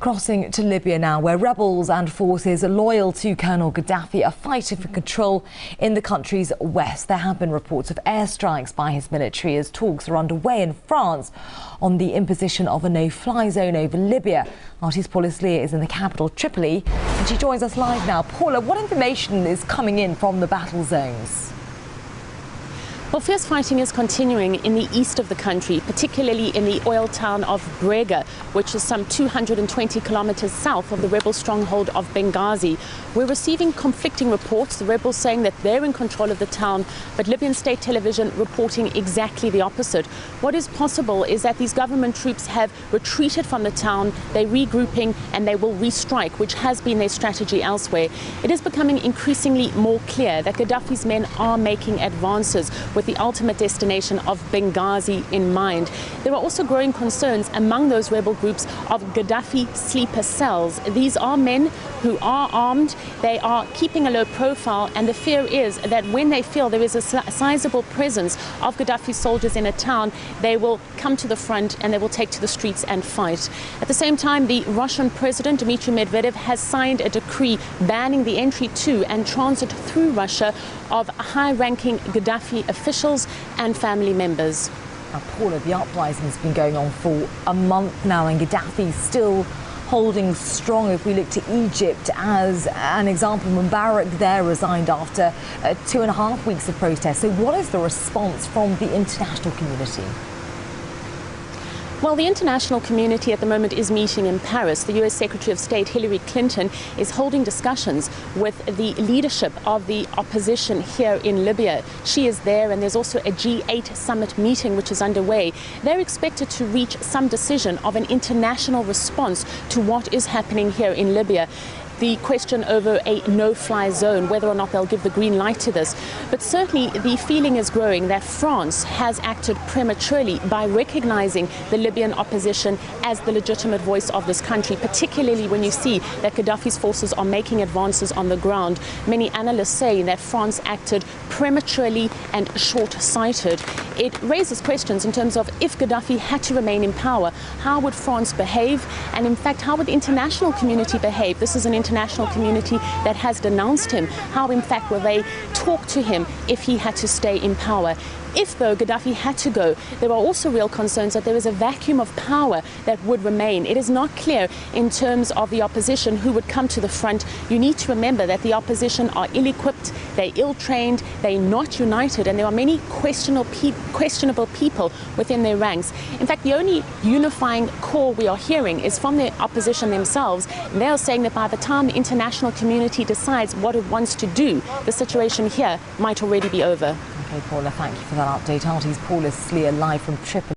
Crossing to Libya now, where rebels and forces loyal to Colonel Gaddafi are fighting for control in the country's west. There have been reports of airstrikes by his military as talks are underway in France on the imposition of a no-fly zone over Libya. RT's Paula Slier is in the capital, Tripoli, and she joins us live now. Paula, what information is coming in from the battle zones? Well, fierce fighting is continuing in the east of the country, particularly in the oil town of Brega, which is some 220 kilometers south of the rebel stronghold of Benghazi. We're receiving conflicting reports, the rebels saying that they're in control of the town, but Libyan state television reporting exactly the opposite. What is possible is that these government troops have retreated from the town, they're regrouping and they will restrike, which has been their strategy elsewhere. It is becoming increasingly more clear that Gaddafi's men are making advances with the ultimate destination of Benghazi in mind. There are also growing concerns among those rebel groups of Gaddafi sleeper cells. These are men who are armed, they are keeping a low profile, and the fear is that when they feel there is a sizable presence of Gaddafi soldiers in a town, they will come to the front and they will take to the streets and fight. At the same time, the Russian President Dmitry Medvedev has signed a decree banning the entry to and transit through Russia of high-ranking Gaddafi officials and family members. Now, Paula, the uprising has been going on for a month now, and Gaddafi still holding strong. If we look to Egypt as an example, Mubarak there resigned after 2.5 weeks of protest. So what is the response from the international community? Well, the international community at the moment is meeting in Paris. The US Secretary of State Hillary Clinton is holding discussions with the leadership of the opposition here in Libya. She is there, and there's also a G8 summit meeting which is underway. They're expected to reach some decision of an international response to what is happening here in Libya. The question over a no-fly zone, whether or not they'll give the green light to this. But certainly the feeling is growing that France has acted prematurely by recognizing the Libyan opposition as the legitimate voice of this country, particularly when you see that Gaddafi's forces are making advances on the ground. Many analysts say that France acted prematurely and short-sighted. It raises questions in terms of if Gaddafi had to remain in power, how would France behave? And in fact, how would the international community behave? This is an international community that has denounced him. How, in fact, will they talk to him if he had to stay in power? If, though, Gaddafi had to go, there are also real concerns that there is a vacuum of power that would remain. It is not clear in terms of the opposition who would come to the front. You need to remember that the opposition are ill-equipped, they're ill-trained, they're not united, and there are many questionable people within their ranks. In fact, the only unifying core we are hearing is from the opposition themselves. They are saying that by the time the international community decides what it wants to do, the situation here might already be over. Okay, Paula, thank you for that update. RT's Paula Slier live from Tripoli.